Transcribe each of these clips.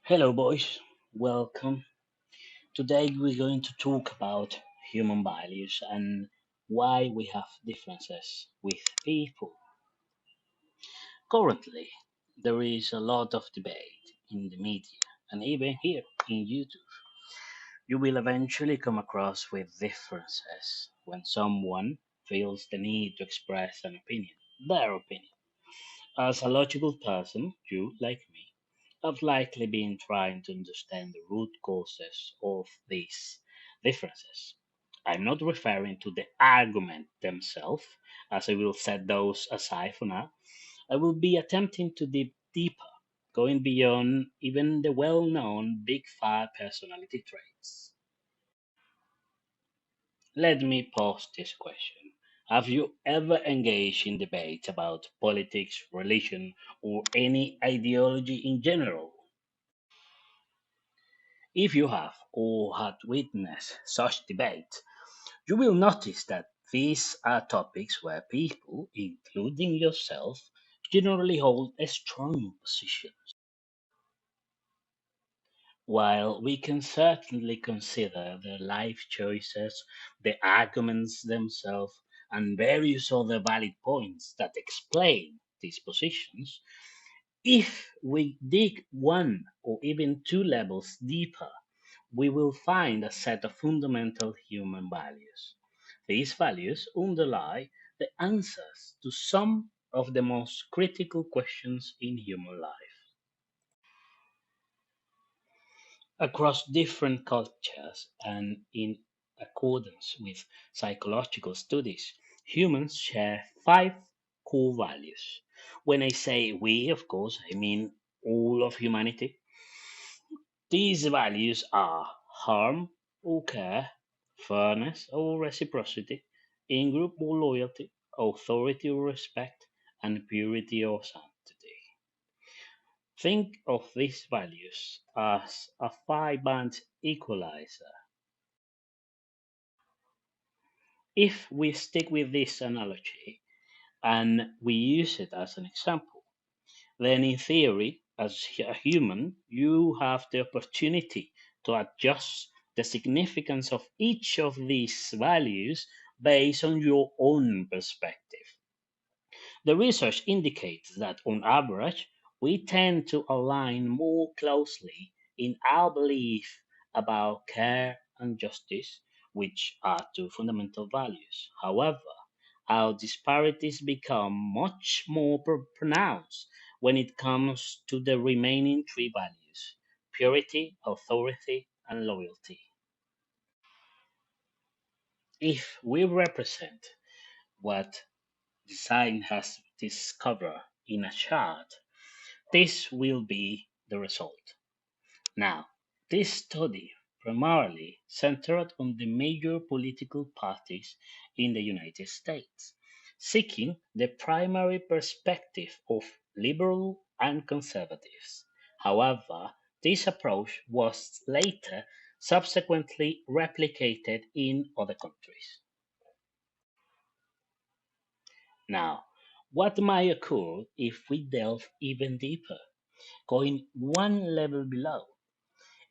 Hello, boys. Welcome. Today we're going to talk about human values and why we have differences with people. Currently, there is a lot of debate in the media and even here in YouTube. You will eventually come across with differences when someone feels the need to express an opinion, their opinion. As a logical person, you, like me, have likely been trying to understand the root causes of these differences. I'm not referring to the argument themselves, as I will set those aside for now. I will be attempting to dig deeper, going beyond even the well known Big Five personality traits. Let me pose this question. Have you ever engaged in debate about politics, religion, or any ideology in general? If you have or had witnessed such debate, you will notice that these are topics where people, including yourself, generally hold a strong position. While we can certainly consider the life choices, the arguments themselves, and various other valid points that explain these positions, if we dig one or even two levels deeper, we will find a set of fundamental human values. These values underlie the answers to some of the most critical questions in human life. Across different cultures and in accordance with psychological studies, humans share five core values. When I say we, of course, I mean all of humanity. These values are harm or care, fairness or reciprocity, in group or loyalty, authority or respect, and purity or sanctity. Think of these values as a five band equalizer. If we stick with this analogy and we use it as an example, then in theory, as a human, you have the opportunity to adjust the significance of each of these values based on your own perspective. The research indicates that on average, we tend to align more closely in our belief about care and justice, which are two fundamental values. However, our disparities become much more pronounced when it comes to the remaining three values: purity, authority, and loyalty. If we represent what design has discovered in a chart, this will be the result. Now, this study primarily centered on the major political parties in the United States, seeking the primary perspective of liberal and conservatives. However, this approach was later subsequently replicated in other countries. Now, what might occur if we delve even deeper, going one level below?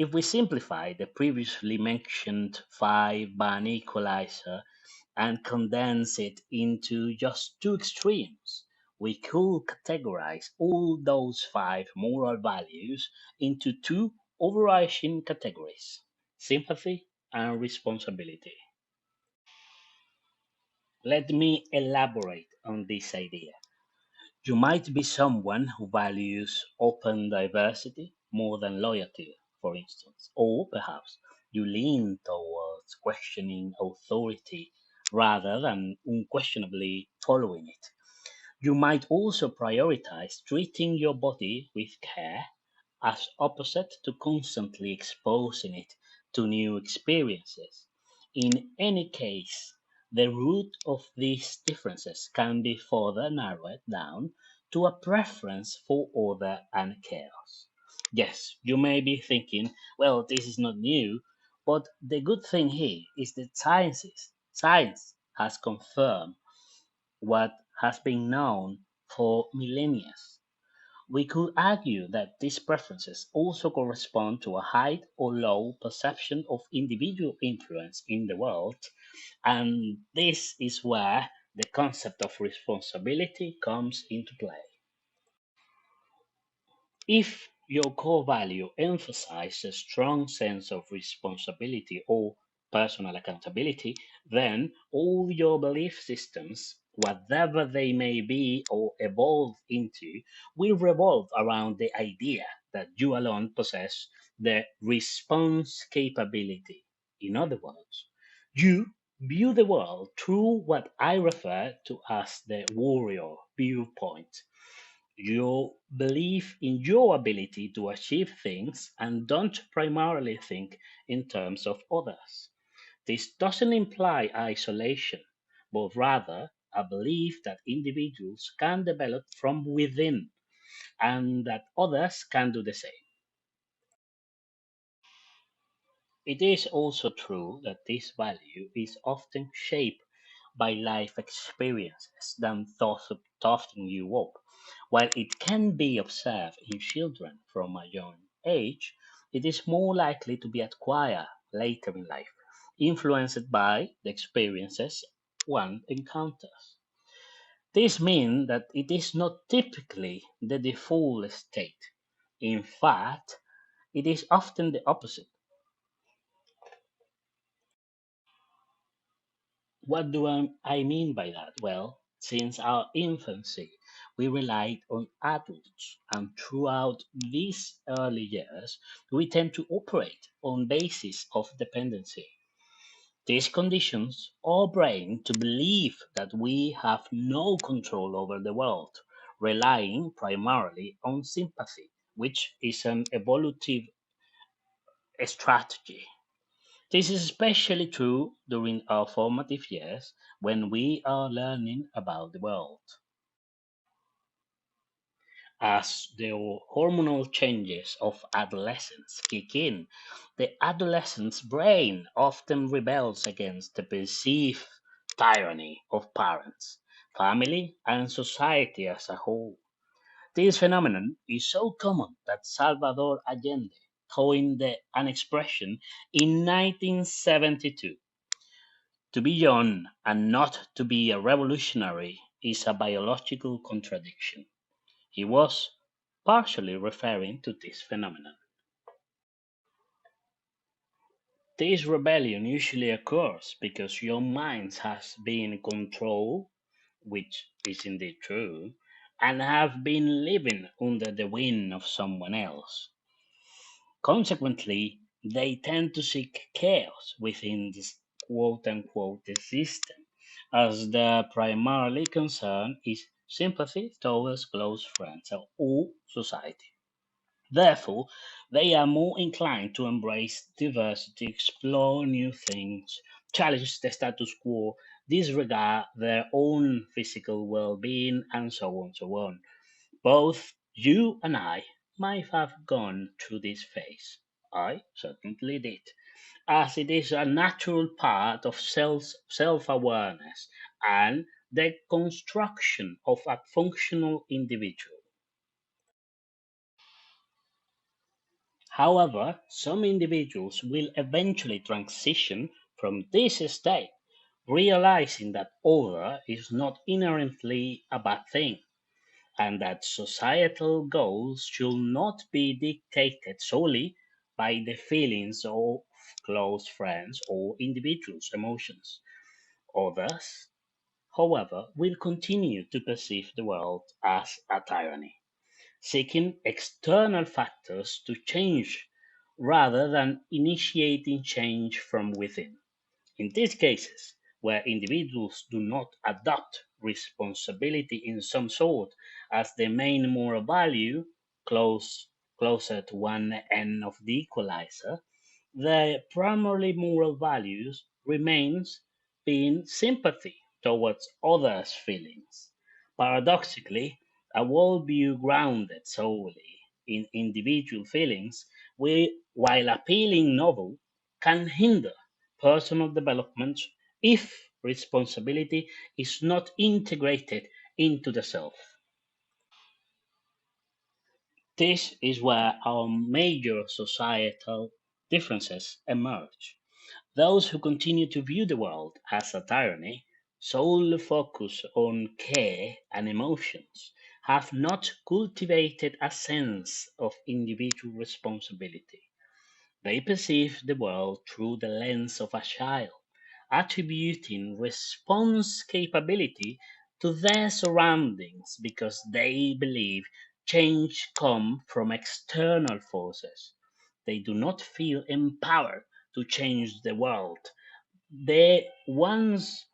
If we simplify the previously mentioned five-band equalizer and condense it into just two extremes, we could categorize all those five moral values into two overarching categories: sympathy and responsibility. Let me elaborate on this idea. You might be someone who values open diversity more than loyalty, for instance, or perhaps you lean towards questioning authority rather than unquestionably following it. You might also prioritize treating your body with care as opposite to constantly exposing it to new experiences. In any case, the root of these differences can be further narrowed down to a preference for order and chaos. Yes, you may be thinking, well, this is not new, but the good thing here is that science has confirmed what has been known for millennia. We could argue that these preferences also correspond to a high or low perception of individual influence in the world, and this is where the concept of responsibility comes into play. If your core value emphasizes a strong sense of responsibility or personal accountability, then all your belief systems, whatever they may be or evolve into, will revolve around the idea that you alone possess the response capability. In other words, you view the world through what I refer to as the warrior viewpoint. You believe in your ability to achieve things and don't primarily think in terms of others. This doesn't imply isolation, but rather a belief that individuals can develop from within and that others can do the same. It is also true that this value is often shaped by life experiences than toften you up. While it can be observed in children from a young age, it is more likely to be acquired later in life, influenced by the experiences one encounters. This means that it is not typically the default state. In fact, it is often the opposite. What do I mean by that? Well, since our infancy, we relied on adults, and throughout these early years, we tend to operate on basis of dependency. This conditions our brain to believe that we have no control over the world, relying primarily on sympathy, which is an evolutive strategy. This is especially true during our formative years when we are learning about the world. As the hormonal changes of adolescence kick in, the adolescent's brain often rebels against the perceived tyranny of parents, family, and society as a whole. This phenomenon is so common that Salvador Allende coined an expression in 1972. To be young and not to be a revolutionary is a biological contradiction. He was partially referring to this phenomenon. This rebellion usually occurs because your mind has been in control, which is indeed true, and have been living under the wing of someone else. Consequently, they tend to seek chaos within this quote unquote the system, as the primarily concern is sympathy towards close friends or society. Therefore, they are more inclined to embrace diversity, explore new things, challenge the status quo, disregard their own physical well being, and so on, so on. Both you and I might have gone through this phase. I certainly did, as it is a natural part of self awareness and the construction of a functional individual. However, some individuals will eventually transition from this state, realizing that order is not inherently a bad thing and that societal goals should not be dictated solely by the feelings of close friends or individuals' emotions. Others, however, will continue to perceive the world as a tyranny, seeking external factors to change rather than initiating change from within. In these cases, where individuals do not adopt responsibility in some sort as the main moral value, closer to one end of the equalizer, their primarily moral values remains being sympathy towards others' feelings. Paradoxically, a worldview grounded solely in individual feelings, while appealing novel, can hinder personal development if responsibility is not integrated into the self. This is where our major societal differences emerge. Those who continue to view the world as a tyranny, solely focus on care and emotions, have not cultivated a sense of individual responsibility. They perceive the world through the lens of a child, attributing response capability to their surroundings because they believe change comes from external forces. They do not feel empowered to change the world. The ones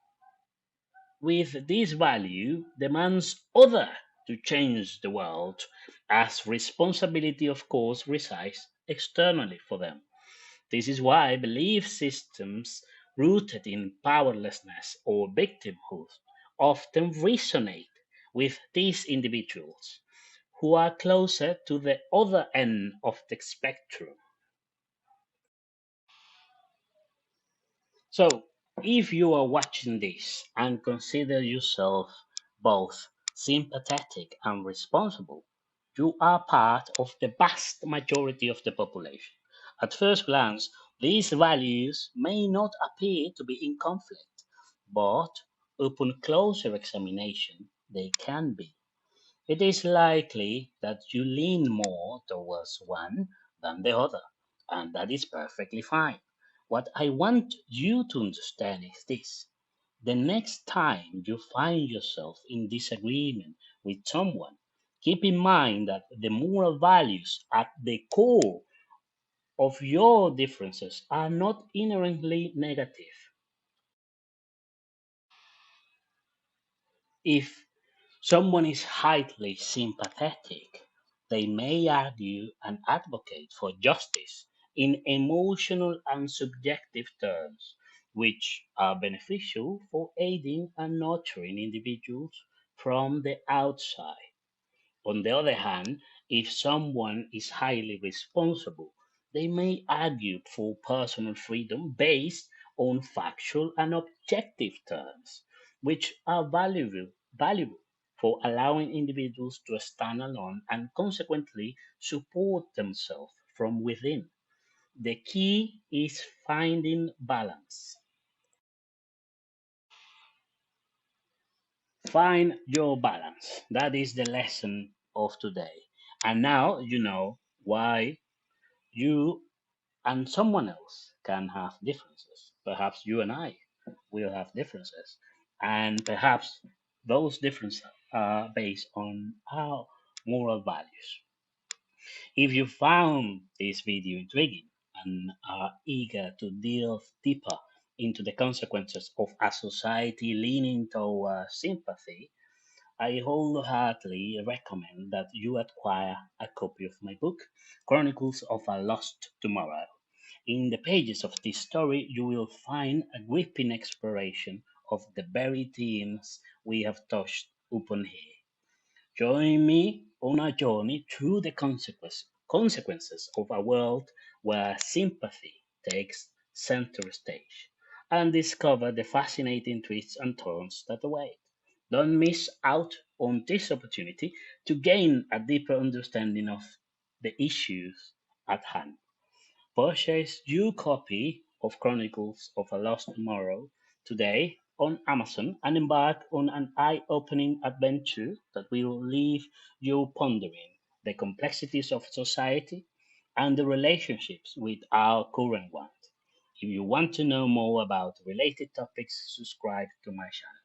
with this value demands other to change the world, as responsibility of course resides externally for them. This is why belief systems rooted in powerlessness or victimhood often resonate with these individuals who are closer to the other end of the spectrum. So, if you are watching this and consider yourself both sympathetic and responsible, you are part of the vast majority of the population. At first glance, these values may not appear to be in conflict, but upon closer examination, they can be. It is likely that you lean more towards one than the other, and that is perfectly fine. What I want you to understand is this: the next time you find yourself in disagreement with someone, keep in mind that the moral values at the core of your differences are not inherently negative. If someone is highly sympathetic, they may argue and advocate for justice in emotional and subjective terms, which are beneficial for aiding and nurturing individuals from the outside. On the other hand, if someone is highly responsible, they may argue for personal freedom based on factual and objective terms, which are valuable for allowing individuals to stand alone and consequently support themselves from within. The key is finding balance. Find your balance. That is the lesson of today. And now you know why you and someone else can have differences. Perhaps you and I will have differences. And perhaps those differences are based on our moral values. If you found this video intriguing and are eager to delve deeper into the consequences of a society leaning toward sympathy, I wholeheartedly recommend that you acquire a copy of my book, Chronicles of a Lost Tomorrow. In the pages of this story, you will find a gripping exploration of the very themes we have touched upon here. Join me on a journey through the consequences of a world where sympathy takes center stage and discover the fascinating twists and turns that await. Don't miss out on this opportunity to gain a deeper understanding of the issues at hand. Purchase your copy of Chronicles of a Lost Tomorrow today on Amazon and embark on an eye opening adventure that will leave you pondering the complexities of society and the relationships with our current ones. If you want to know more about related topics, subscribe to my channel.